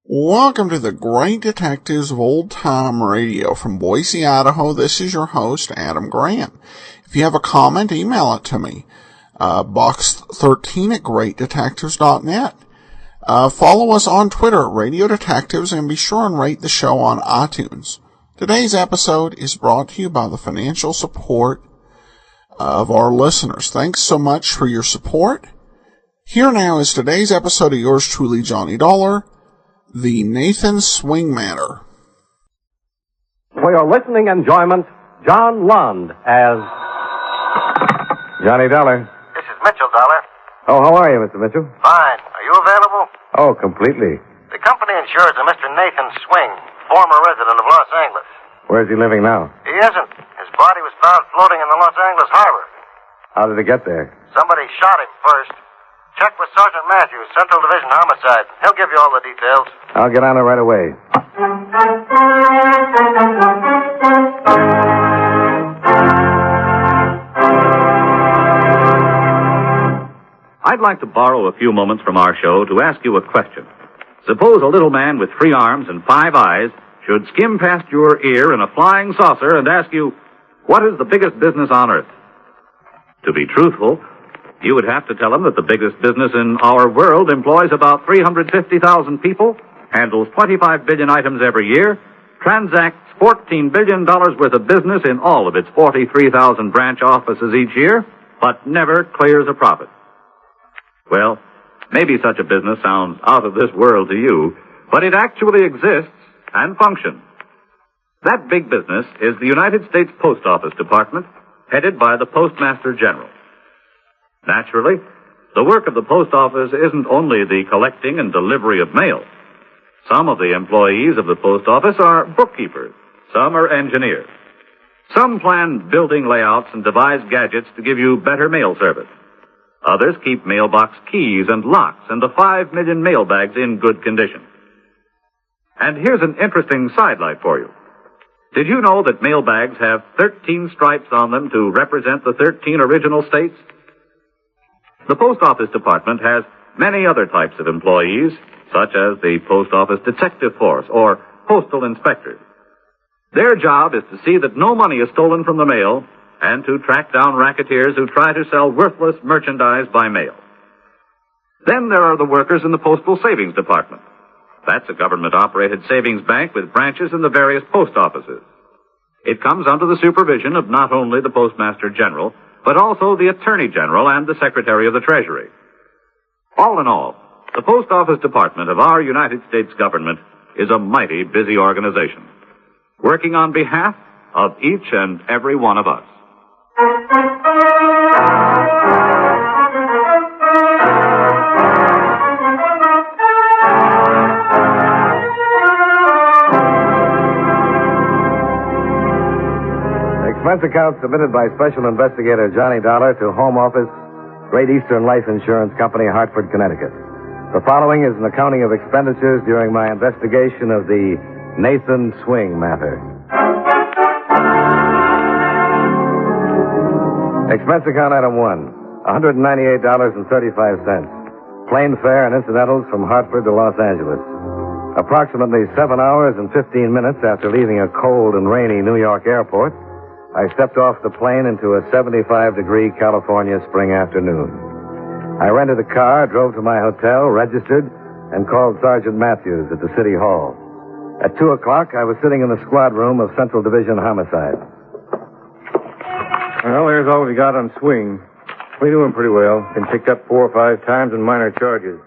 Welcome to the Great Detectives of Old Time Radio. From Boise, Idaho, this is your host, Adam Grant. If you have a comment, email it to me. Box 13 at greatdetectives.net. Follow us on Twitter at Radio Detectives, and be sure and rate the show on iTunes. Today's episode is brought to you by the financial support of our listeners. Thanks so much for your support. Here now is today's episode of yours truly, Johnny Dollar, The Nathan Swing Matter. For your listening enjoyment, John Lund as Johnny Dollar. This is Mitchell Dollar. Oh, how are you, Mr. Mitchell? Fine. Are you available? Oh, completely. The company insures a Mr. Nathan Swing, former resident of Los Angeles. Where's he living now? He isn't. His body was found floating in the Los Angeles harbor. How did he get there? Somebody shot him first. Check with Sergeant Matthews, Central Division Homicide. He'll give you all the details. I'll get on it right away. I'd like to borrow a few moments from our show to ask you a question. Suppose a little man with 3 arms and 5 eyes should skim past your ear in a flying saucer and ask you, what is the biggest business on earth? To be truthful, you would have to tell him that the biggest business in our world employs about 350,000 people, handles 25 billion items every year, transacts $14 billion worth of business in all of its 43,000 branch offices each year, but never clears a profit. Well, maybe such a business sounds out of this world to you, but it actually exists and functions. That big business is the United States Post Office Department, headed by the Postmaster General. Naturally, the work of the post office isn't only the collecting and delivery of mail. Some of the employees of the post office are bookkeepers. Some are engineers. Some plan building layouts and devise gadgets to give you better mail service. Others keep mailbox keys and locks and the 5 million mail bags in good condition. And here's an interesting sidelight for you. Did you know that mail bags have 13 stripes on them to represent the 13 original states? The Post Office Department has many other types of employees, such as the Post Office Detective Force or Postal Inspectors. Their job is to see that no money is stolen from the mail and to track down racketeers who try to sell worthless merchandise by mail. Then there are the workers in the Postal Savings Department. That's a government-operated savings bank with branches in the various post offices. It comes under the supervision of not only the Postmaster General, but also the Attorney General and the Secretary of the Treasury. All in all, the Post Office Department of our United States government is a mighty busy organization, working on behalf of each and every one of us. Expense account submitted by Special Investigator Johnny Dollar to Home Office, Great Eastern Life Insurance Company, Hartford, Connecticut. The following is an accounting of expenditures during my investigation of the Nathan Swing matter. Expense account item 1, $198.35. Plane fare and incidentals from Hartford to Los Angeles. Approximately 7 hours and 15 minutes after leaving a cold and rainy New York airport, I stepped off the plane into a 75-degree California spring afternoon. I rented a car, drove to my hotel, registered, and called Sergeant Matthews at the City Hall. At 2 o'clock, I was sitting in the squad room of Central Division Homicide. Well, there's all we got on Swing. We knew him pretty well. Been picked up 4 or 5 times on minor charges.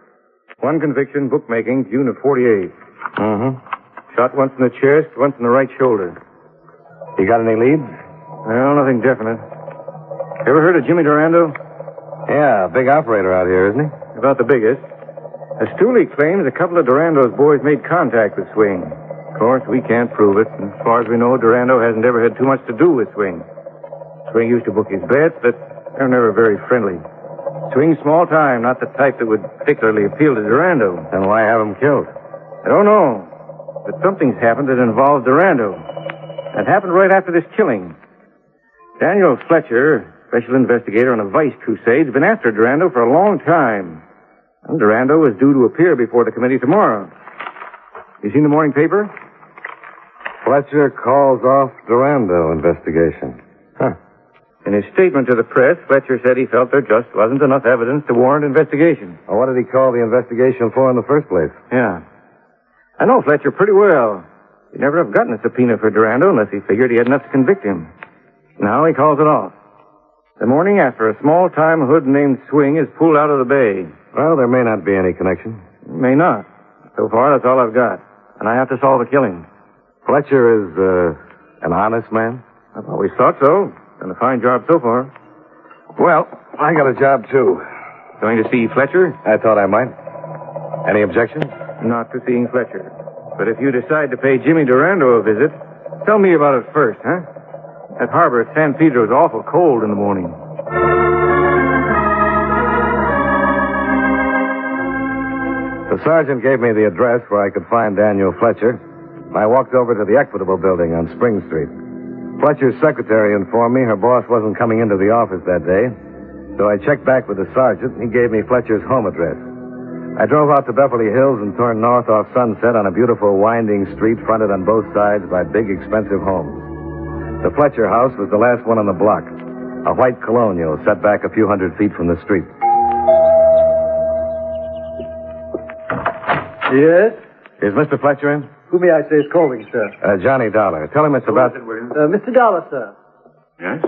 1 conviction, bookmaking, June of 48. Shot once in the chest, once in the right shoulder. You got any leads? Well, nothing definite. Ever heard of Jimmy Durando? Yeah, big operator out here, isn't he? About the biggest. Stooley claims a couple of Durando's boys made contact with Swing. course, we can't prove it. As far as we know, Durando hasn't ever had too much to do with Swing. Swing used to book his bets, but they're never very friendly. Swing's small time, not the type that would particularly appeal to Durando. Then why have him killed? I don't know. But something's happened that involves Durando. It happened right after this killing. Daniel Fletcher, special investigator on a vice crusade, has been after Durando for a long time. And Durando is due to appear before the committee tomorrow. You seen the morning paper? Fletcher calls off Durando investigation. Huh. In his statement to the press, Fletcher said he felt there just wasn't enough evidence to warrant investigation. Well, what did he call the investigation for in the first place? Yeah. I know Fletcher pretty well. He'd never have gotten a subpoena for Durando unless he figured he had enough to convict him. Now he calls it off. The morning after, a small-time hood named Swing is pulled out of the bay. Well, there may not be any connection. May not. So far, that's all I've got. And I have to solve a killing. Fletcher is, an honest man? I've always thought so. Done a fine job so far. Well, I got a job, too. Going to see Fletcher? I thought I might. Any objections? Not to seeing Fletcher. But if you decide to pay Jimmy Durando a visit, tell me about it first, huh? That harbor at San Pedro is awful cold in the morning. The sergeant gave me the address where I could find Daniel Fletcher. I walked over to the Equitable Building on Spring Street. Fletcher's secretary informed me her boss wasn't coming into the office that day, so I checked back with the sergeant, and he gave me Fletcher's home address. I drove out to Beverly Hills and turned north off Sunset on a beautiful winding street fronted on both sides by big, expensive homes. The Fletcher house was the last one on the block, a white colonial set back a few hundred feet from the street. Yes? Is Mr. Fletcher in? Who may I say is calling, sir? Johnny Dollar. Tell him it's about... Mr. Dollar, sir. Yes?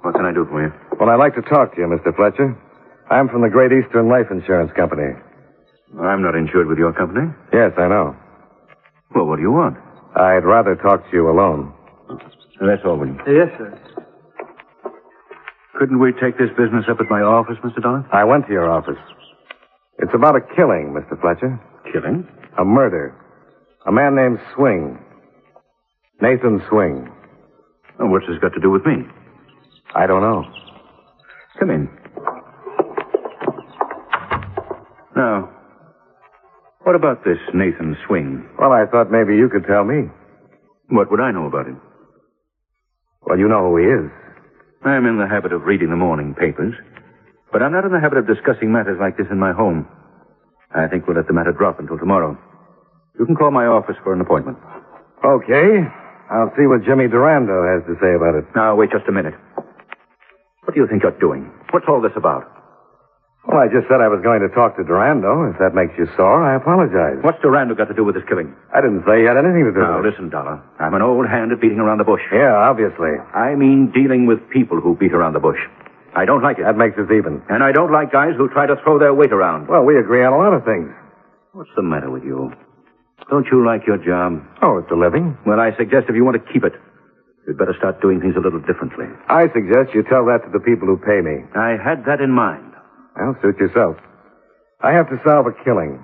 What can I do for you? Well, I'd like to talk to you, Mr. Fletcher. I'm from the Great Eastern Life Insurance Company. I'm not insured with your company. Yes, I know. Well, what do you want? I'd rather talk to you alone. That's all, William. Yes, sir. Couldn't we take this business up at my office, Mr. Dollar? I went to your office. It's about a killing, Mr. Fletcher. Killing? A murder. A man named Swing. Nathan Swing. Oh, what's this got to do with me? I don't know. Come in. Now, what about this Nathan Swing? Well, I thought maybe you could tell me. What would I know about him? Well, you know who he is. I'm in the habit of reading the morning papers, but I'm not in the habit of discussing matters like this in my home. I think we'll let the matter drop until tomorrow. You can call my office for an appointment. Okay. I'll see what Jimmy Durando has to say about it. Now, wait just a minute. What do you think you're doing? What's all this about? Well, I just said I was going to talk to Durando. If that makes you sore, I apologize. What's Durando got to do with this killing? I didn't say he had anything to do Now, with it. listen, Dollar. I'm an old hand at beating around the bush. Yeah, obviously. I mean dealing with people who beat around the bush. I don't like it. That makes us even. And I don't like guys who try to throw their weight around. Well, we agree on a lot of things. What's the matter with you? Don't you like your job? Oh, it's a living. Well, I suggest if you want to keep it, you'd better start doing things a little differently. I suggest you tell that to the people who pay me. I had that in mind. Well, suit yourself. I have to solve a killing.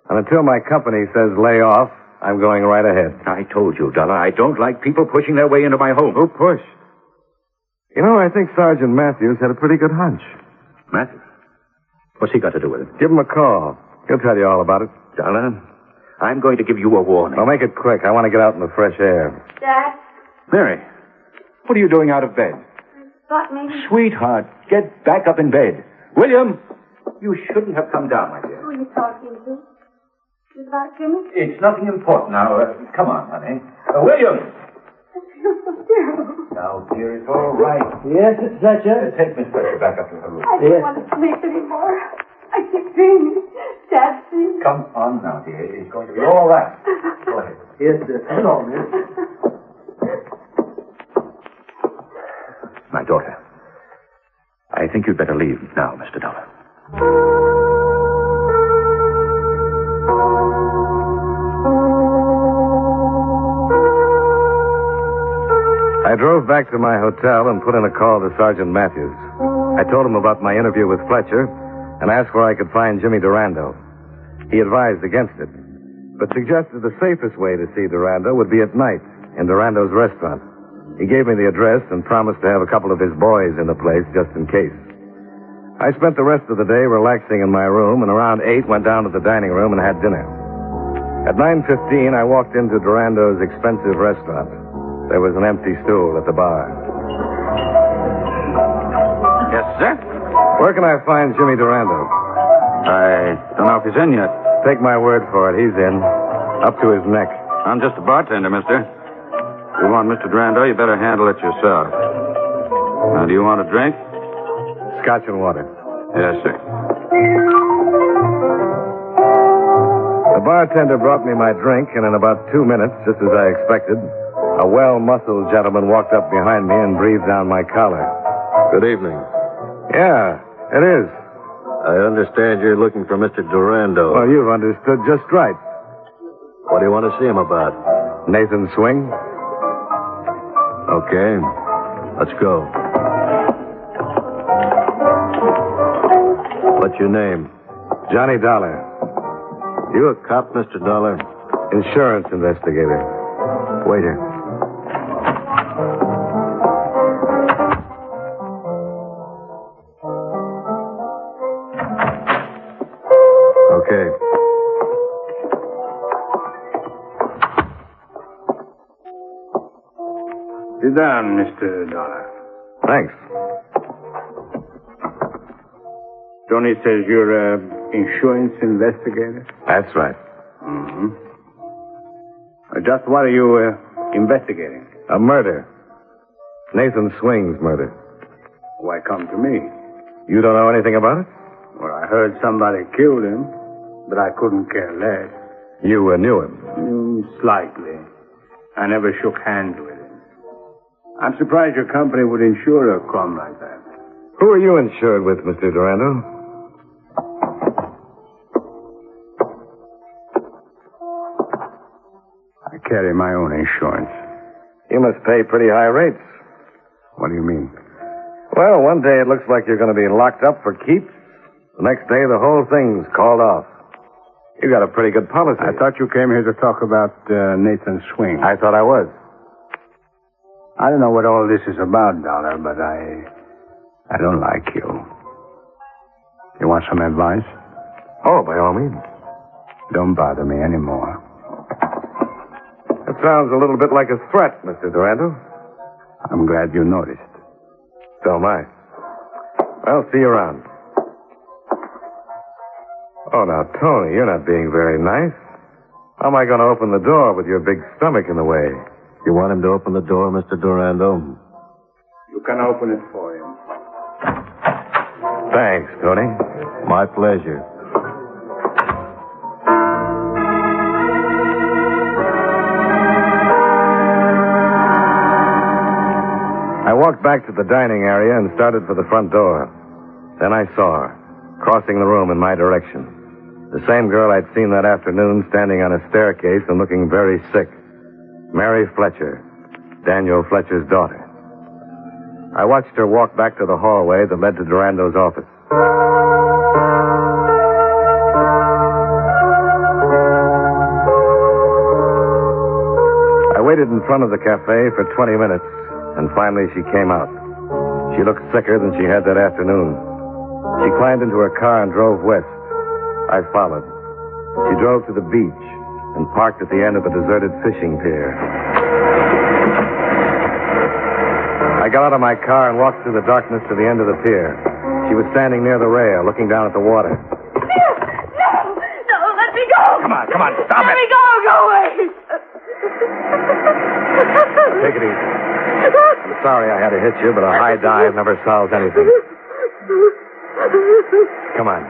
And until my company says lay off, I'm going right ahead. I told you, Dollar, I don't like people pushing their way into my home. Who pushed? You know, I think Sergeant Matthews had a pretty good hunch. Matthews? What's he got to do with it? Give him a call. He'll tell you all about it. Dollar, I'm going to give you a warning. Well, make it quick. I want to get out in the fresh air. Dad, Mary, what are you doing out of bed? thought maybe... Sweetheart, get back up in bed. William, you shouldn't have come down, my dear. Who are you talking to? Is it about Jimmy? It's nothing important now. Come on, honey. William! I feel so terrible. Now, dear, it's all right. Yes, it's Fletcher. Take Miss Fletcher back up to her room. I don't want to sleep anymore. I keep dreaming. Dad, please. Come on now, dear. It's going to be all right. Go ahead. Yes, sir. Hello, miss. My daughter. I think you'd better leave now, Mr. Dollar. I drove back to my hotel and put in a call to Sergeant Matthews. I told him about my interview with Fletcher and asked where I could find Jimmy Durando. He advised against it. but suggested the safest way to see Durando would be at night in Durando's restaurant. He gave me the address and promised to have a couple of his boys in the place just in case. I spent the rest of the day relaxing in my room, and around 8 went down to the dining room and had dinner. At 9:15, I walked into Durando's expensive restaurant. There was an empty stool at the bar. Yes, sir? Where can I find Jimmy Durando? I don't know if he's in yet. Take my word for it, he's in. Up to his neck. I'm just a bartender, mister. If you want Mr. Durando, you better handle it yourself. Now, do you want a drink? Scotch and water. Yes, sir. The bartender brought me my drink, and in about 2 minutes, just as I expected, a well-muscled gentleman walked up behind me and breathed down my collar. Good evening. Yeah, it is. I understand you're looking for Mr. Durando. Well, you've understood just right. What do you want to see him about? Nathan Swing? Okay. Let's go. What's your name? Johnny Dollar. You a cop, Mr. Dollar? Insurance investigator. Waiter. Okay. Sit down, Mr. Dollar. Thanks. Tony says you're an insurance investigator? That's right. Mm-hmm. Just what are you investigating? A murder. Nathan Swing's murder. Why come to me? You don't know anything about it? Well, I heard somebody killed him, but I couldn't care less. You knew him? Slightly. I never shook hands with him. I'm surprised your company would insure a crime like that. Who are you insured with, Mr. Durando? I carry my own insurance. You must pay pretty high rates. What do you mean? Well, one day it looks like you're going to be locked up for keeps. The next day, the whole thing's called off. You got a pretty good policy. I thought you came here to talk about Nathan Swing. I thought I was. I don't know what all this is about, Dollar, but I don't like you. You want some advice? Oh, by all means. Don't bother me anymore. That sounds a little bit like a threat, Mr. Durando. I'm glad you noticed. So am I. I'll see you around. Oh, now, Tony, you're not being very nice. How am I going to open the door with your big stomach in the way? You want him to open the door, Mr. Durando? You can open it for him. Thanks, Tony. My pleasure. I walked back to the dining area and started for the front door. Then I saw her, crossing the room in my direction. The same girl I'd seen that afternoon standing on a staircase and looking very sick. Mary Fletcher, Daniel Fletcher's daughter. I watched her walk back to the hallway that led to Durando's office. I waited in front of the cafe for 20 minutes, and finally she came out. She looked sicker than she had that afternoon. She climbed into her car and drove west. I followed. She drove to the beach and parked at the end of a deserted fishing pier. I got out of my car and walked through the darkness to the end of the pier. She was standing near the rail, looking down at the water. No, let me go. Come on, stop Let me go away. Take it easy. I'm sorry I had to hit you, but a high dive never solves anything. Come on.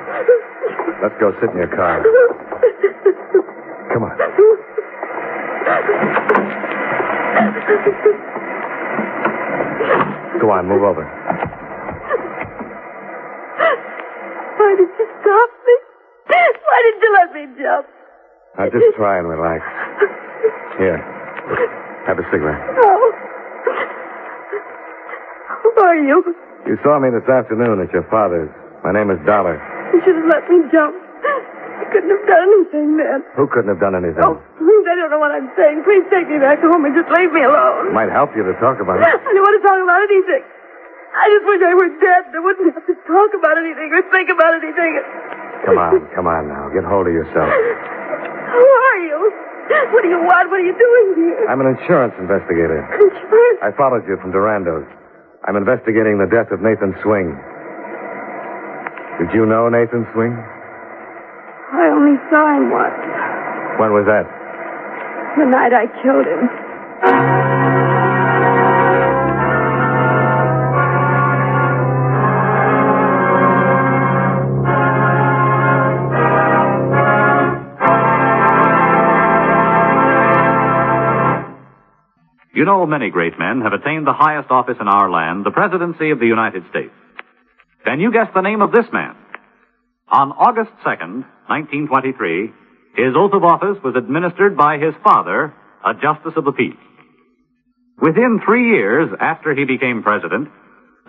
Let's go sit in your car. Come on. Go on, move over. Why did you stop me? Why did you let me jump? Now, just try and relax. Here. Have a cigarette. No. Who are you? You saw me this afternoon at your father's. My name is Dollar. You should have let me jump. couldn't have done anything then. Who couldn't have done anything? Oh, please, I don't know what I'm saying. Please take me back home and just leave me alone. Might help you to talk about it. I don't want to talk about anything. I just wish I were dead. I wouldn't have to talk about anything or think about anything. Come on now. Get hold of yourself. Who are you? What do you want? What are you doing here? I'm an insurance investigator. Insurance? I followed you from Durando's. I'm investigating the death of Nathan Swing. Did you know Nathan Swing? I only saw him once. When was that? The night I killed him. You know, many great men have attained the highest office in our land, the presidency of the United States. Can you guess the name of this man? On August 2nd, 1923, his oath of office was administered by his father, a justice of the peace. Within 3 years after he became president,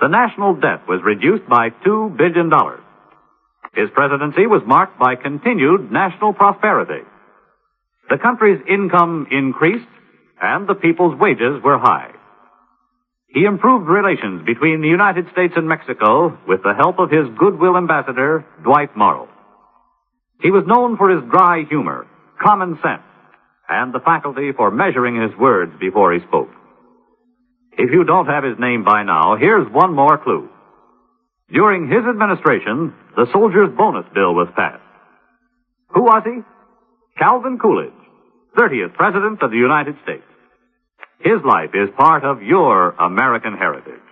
the national debt was reduced by $2 billion. His presidency was marked by continued national prosperity. The country's income increased, and the people's wages were high. He improved relations between the United States and Mexico with the help of his goodwill ambassador, Dwight Morrow. He was known for his dry humor, common sense, and the faculty for measuring his words before he spoke. If you don't have his name by now, here's one more clue. During his administration, the Soldiers' Bonus Bill was passed. Who was he? Calvin Coolidge, 30th President of the United States. His life is part of your American heritage.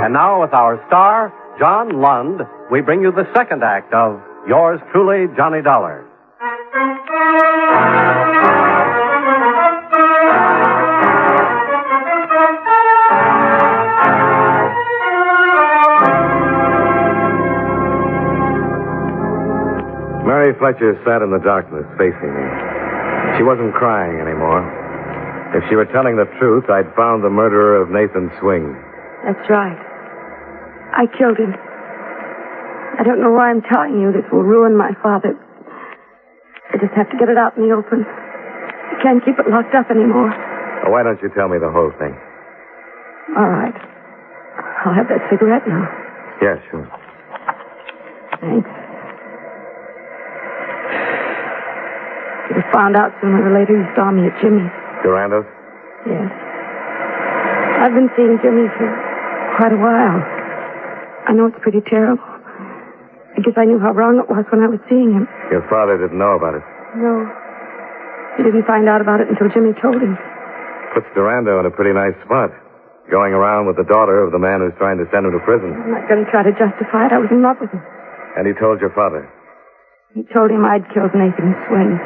And now, with our star, John Lund, we bring you the second act of Yours Truly, Johnny Dollar. Mary Fletcher sat in the darkness facing me. She wasn't crying anymore. If she were telling the truth, I'd found the murderer of Nathan Swing. That's right. I killed him. I don't know why I'm telling you. This will ruin my father. I just have to get it out in the open. I can't keep it locked up anymore. Well, why don't you tell me the whole thing? All right. I'll have that cigarette now. Yeah, sure. Thanks. It was found out sooner or later you saw me at Jimmy's. Durando's? Yes. I've been seeing Jimmy for quite a while. I know it's pretty terrible. I guess I knew how wrong it was when I was seeing him. Your father didn't know about it. No. He didn't find out about it until Jimmy told him. Puts Durando in a pretty nice spot. Going around with the daughter of the man who's trying to send him to prison. I'm not going to try to justify it. I was in love with him. And he told your father? He told him I'd killed Nathan Swing.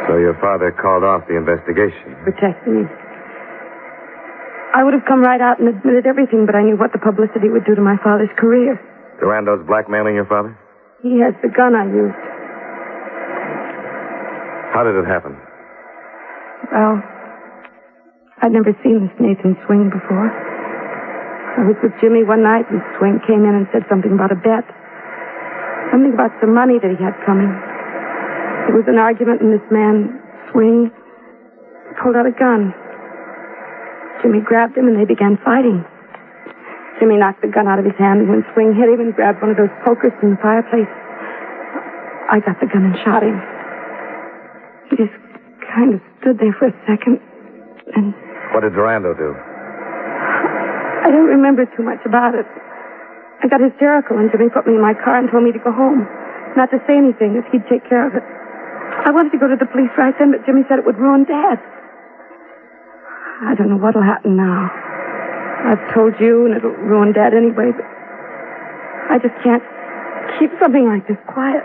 So your father called off the investigation. Protect me. I would have come right out and admitted everything, but I knew what the publicity would do to my father's career. Durando's blackmailing your father? He has the gun I used. How did it happen? Well, I'd never seen this Nathan Swing before. I was with Jimmy one night, and Swing came in and said something about a bet. Something about some money that he had coming. There was an argument, and this man, Swing, pulled out a gun. Jimmy grabbed him, and they began fighting. Jimmy knocked the gun out of his hand, and when Swing hit him and grabbed one of those pokers from the fireplace, I got the gun and shot him. He just kind of stood there for a second, and... What did Durando do? I don't remember too much about it. I got hysterical, and Jimmy put me in my car and told me to go home. Not to say anything, if he'd take care of it. I wanted to go to the police right then, but Jimmy said it would ruin Dad. I don't know what'll happen now. I've told you, and it'll ruin Dad anyway, but I just can't keep something like this quiet.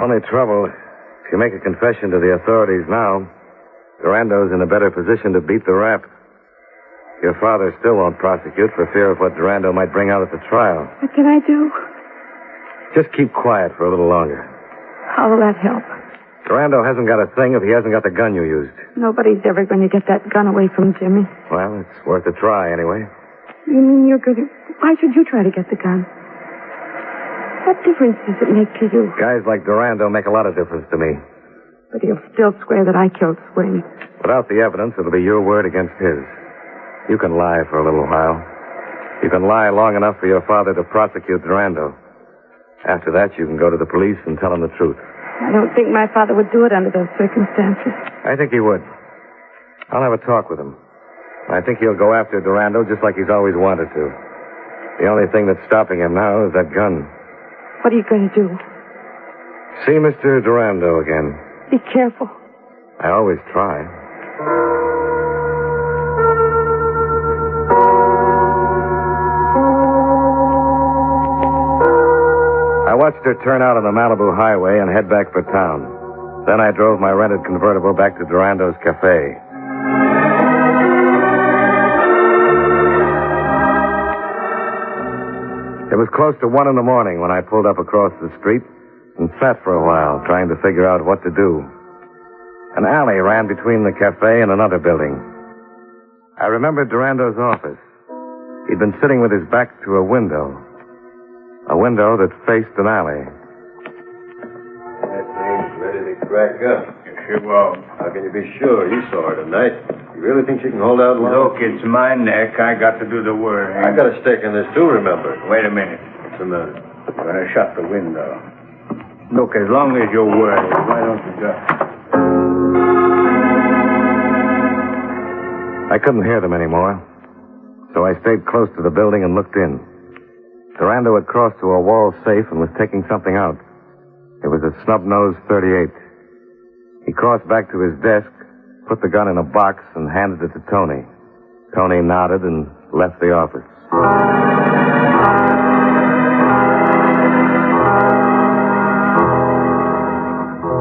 Only trouble, if you make a confession to the authorities now, Durando's in a better position to beat the rap. Your father still won't prosecute for fear of what Durando might bring out at the trial. What can I do? Just keep quiet for a little longer. How will that help? Durando hasn't got a thing if he hasn't got the gun you used. Nobody's ever going to get that gun away from Jimmy. Well, it's worth a try anyway. You mean you're going to Why should you try to get the gun? What difference does it make to you? Guys like Durando make a lot of difference to me. But he'll still swear that I killed Swing. Without the evidence, it'll be your word against his. You can lie for a little while. You can lie long enough for your father to prosecute Durando. After that, you can go to the police and tell them the truth. I don't think my father would do it under those circumstances. I think he would. I'll have a talk with him. I think he'll go after Durando just like he's always wanted to. The only thing that's stopping him now is that gun. What are you going to do? See Mr. Durando again. Be careful. I always try. I watched her turn out on the Malibu highway and head back for town. Then I drove my rented convertible back to Durando's cafe. It was close to 1 a.m. when I pulled up across the street and sat for a while trying to figure out what to do. An alley ran between the cafe and another building. I remembered Durando's office. He'd been sitting with his back to a window that faced an alley. That thing's ready to crack up. She won't. How can you be sure? You saw her tonight. You really think she can hold out long? Look, it's my neck. I got to do the work. I got a stake in this, too, remember. Wait a minute. What's the matter? I'm going to shut the window. Look, as long as you're worried, why don't you just... I couldn't hear them anymore, so I stayed close to the building and looked in. Durando had crossed to a wall safe and was taking something out. It was a snub-nosed .38. He crossed back to his desk, put the gun in a box, and handed it to Tony. Tony nodded and left the office.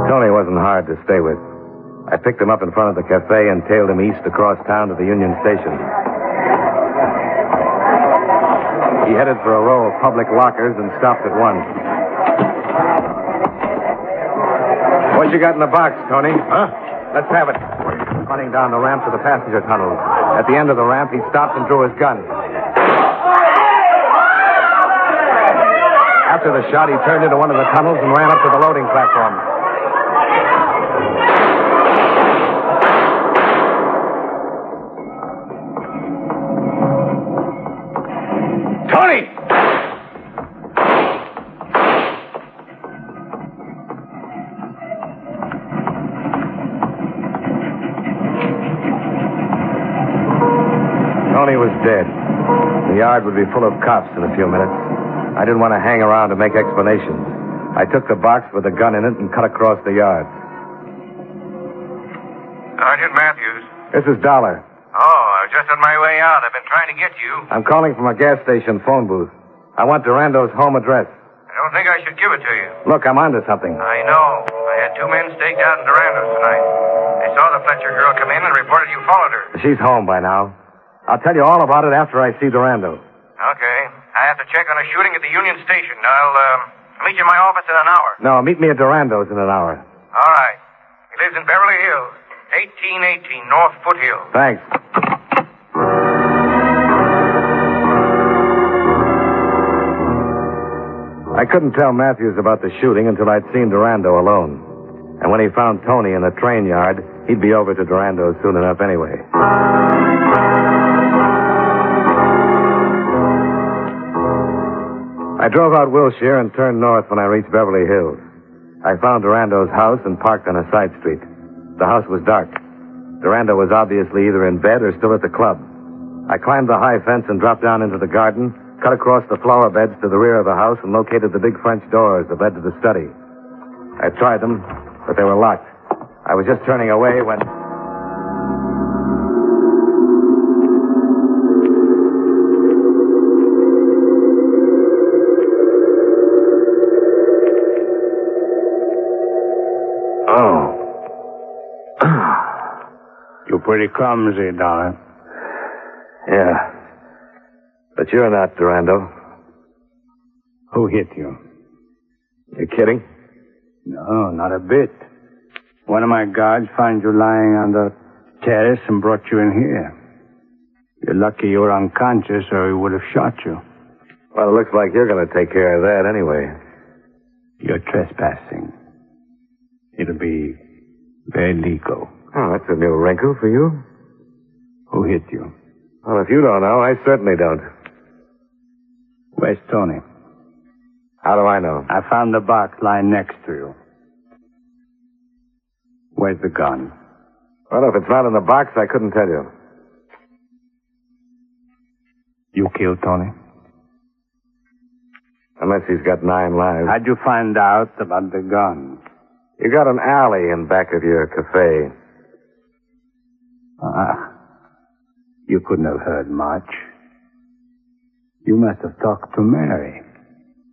Tony wasn't hard to stay with. I picked him up in front of the cafe and tailed him east across town to the Union Station. He headed for a row of public lockers and stopped at one. What you got in the box, Tony? Huh? Let's have it. Running down the ramp to the passenger tunnels. At the end of the ramp, he stopped and drew his gun. After the shot, he turned into one of the tunnels and ran up to the loading platform. Tony! Tony was dead. The yard would be full of cops in a few minutes. I didn't want to hang around to make explanations. I took the box with the gun in it and cut across the yard. Sergeant Matthews. This is Dollar. Oh, I was just on my way out. I've been trying to get you. I'm calling from a gas station phone booth. I want Durando's home address. I don't think I should give it to you. Look, I'm onto something. I know. I had 2 men staked out in Durando's tonight. They saw the Fletcher girl come in and reported you followed her. She's home by now. I'll tell you all about it after I see Durando. Okay. I have to check on a shooting at the Union Station. I'll meet you in my office in an hour. No, meet me at Durando's in an hour. All right. He lives in Beverly Hills, 1818 North Foothill. Thanks. I couldn't tell Matthews about the shooting until I'd seen Durando alone. And when he found Tony in the train yard, he'd be over to Durando's soon enough anyway. I drove out Wilshire and turned north when I reached Beverly Hills. I found Durando's house and parked on a side street. The house was dark. Durando was obviously either in bed or still at the club. I climbed the high fence and dropped down into the garden, cut across the flower beds to the rear of the house, and located the big French doors that led to the study. I tried them, but they were locked. I was just turning away when... You're pretty clumsy, Dollar. Yeah. But you're not, Durando. Who hit you? You kidding? No, not a bit. One of my guards found you lying on the terrace and brought you in here. You're lucky you're unconscious or he would have shot you. Well, it looks like you're going to take care of that anyway. You're trespassing. It'll be very legal. Oh, that's a new wrinkle for you. Who hit you? Well, if you don't know, I certainly don't. Where's Tony? How do I know? I found the box lying next to you. Where's the gun? Well, if it's not in the box, I couldn't tell you. You killed Tony? Unless he's got 9 lives. How'd you find out about the gun? You got an alley in back of your cafe. You couldn't have heard much. You must have talked to Mary.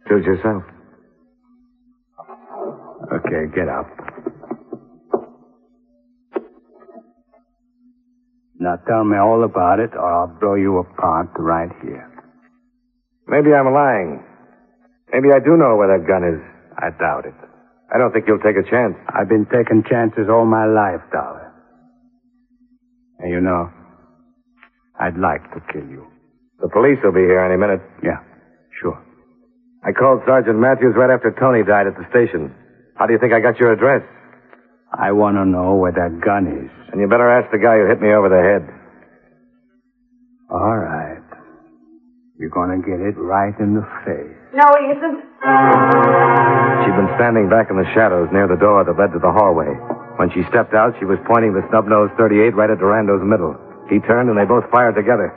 Suit yourself. Okay, get up. Now tell me all about it, or I'll blow you apart right here. Maybe I'm lying. Maybe I do know where that gun is. I doubt it. I don't think you'll take a chance. I've been taking chances all my life, Dollar. And you know, I'd like to kill you. The police will be here any minute. Yeah, sure. I called Sergeant Matthews right after Tony died at the station. How do you think I got your address? I want to know where that gun is. And you better ask the guy who hit me over the head. All right. You're going to get it right in the face. No, he isn't. She'd been standing back in the shadows near the door that led to the hallway. When she stepped out, she was pointing the snub-nosed .38 right at Durando's middle. He turned, and they both fired together.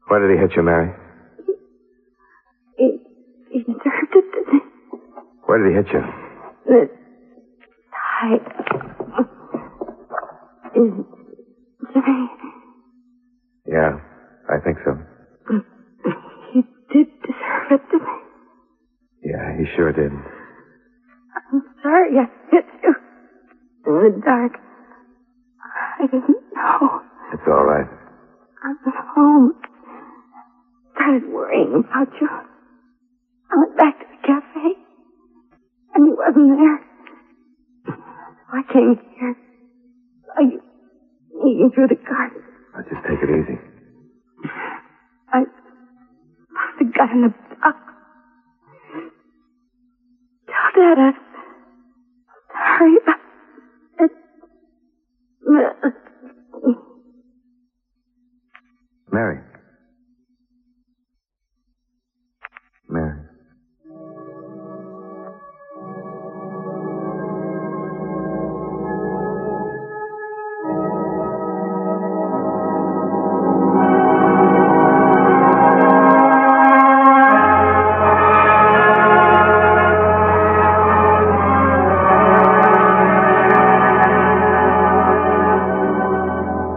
Where did he hit you, Mary? He deserved it. Where did he hit you? The tie is Jimmy. Yeah, I think so. He did deserve it. Yeah, he sure did. I'm sorry I hit you in the dark. I didn't know. It's all right. I went home. Started worrying about you. I went back to the cafe. And he wasn't there. So I came here. Saw you sneaking through the garden. Now, just take it easy. I put the gun in the box. Tell Dad I'm sorry about it. Mary. Mary.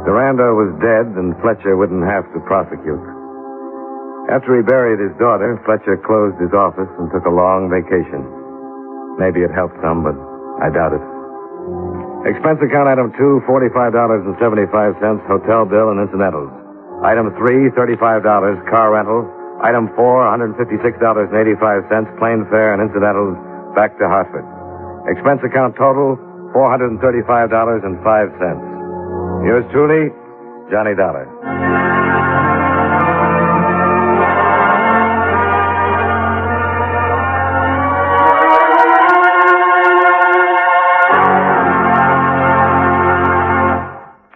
Durando was dead, and Fletcher wouldn't have to prosecute. After he buried his daughter, Fletcher closed his office and took a long vacation. Maybe it helped some, but I doubt it. Expense account item 2, $45.75, hotel bill and incidentals. Item 3, $35, car rental. Item 4, $156.85, plane fare and incidentals back to Hartford. Expense account total, $435.05. Yours truly, Johnny Dollar.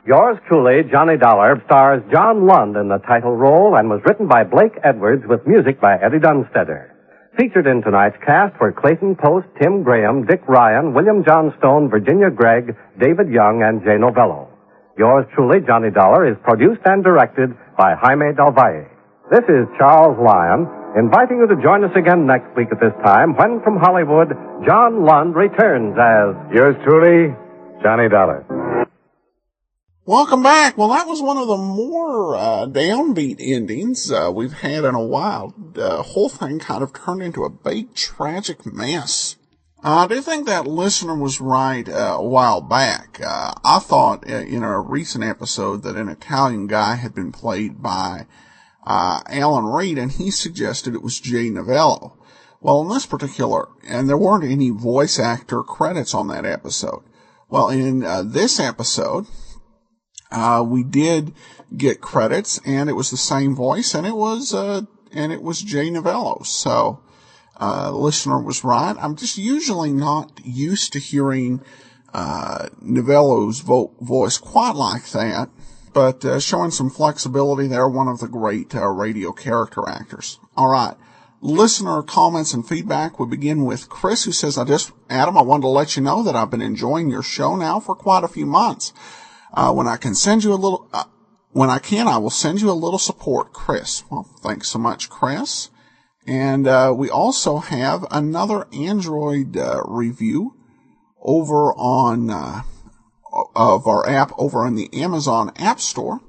Yours truly, Johnny Dollar, stars John Lund in the title role and was written by Blake Edwards with music by Eddie Dunstetter. Featured in tonight's cast were Clayton Post, Tim Graham, Dick Ryan, William Johnstone, Virginia Gregg, David Young, and Jay Novello. Yours truly, Johnny Dollar, is produced and directed by Jaime Del Valle. This is Charles Lyon, inviting you to join us again next week at this time when, from Hollywood, John Lund returns as... Yours truly, Johnny Dollar. Welcome back. Well, that was one of the more downbeat endings we've had in a while. The whole thing kind of turned into a big tragic mess. I do think that listener was right a while back. I thought in a recent episode that an Italian guy had been played by Alan Reed, and he suggested it was Jay Novello. Well, in this particular, and there weren't any voice actor credits on that episode. Well, in this episode... we did get credits, and it was the same voice, and it was Jay Novello. So, listener was right. I'm just usually not used to hearing, Novello's voice quite like that, but, showing some flexibility there, one of the great, radio character actors. All right. Listener comments and feedback. We begin with Chris, who says, Adam, I wanted to let you know that I've been enjoying your show now for quite a few months. When I can, I will send you a little support, Chris. Well, thanks so much, Chris. And we also have another Android review over on of our app over on the Amazon App Store.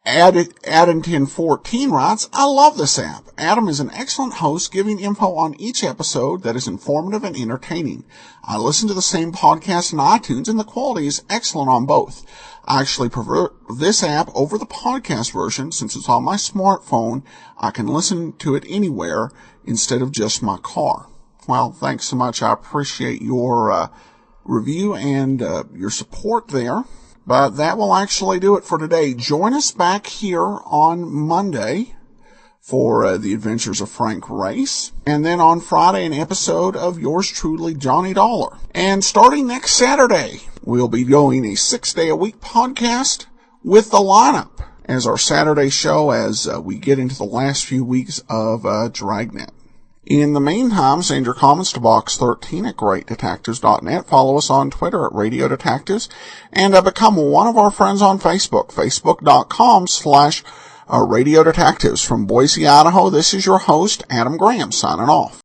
Adam1014 writes, I love this app. Adam is an excellent host, giving info on each episode that is informative and entertaining. I listen to the same podcast on iTunes, and the quality is excellent on both. I actually prefer this app over the podcast version, since it's on my smartphone. I can listen to it anywhere instead of just my car. Well, thanks so much. I appreciate your review and your support there. But that will actually do it for today. Join us back here on Monday for the adventures of Frank Race. And then on Friday, an episode of yours truly, Johnny Dollar. And starting next Saturday, we'll be going a 6-day-a-week podcast with the lineup as our Saturday show as we get into the last few weeks of Dragnet. In the meantime, send your comments to box 13 at greatdetectives.net. Follow us on Twitter at Radio Detectives, and become one of our friends on Facebook, facebook.com/Radio Detectives. From Boise, Idaho, this is your host, Adam Graham, signing off.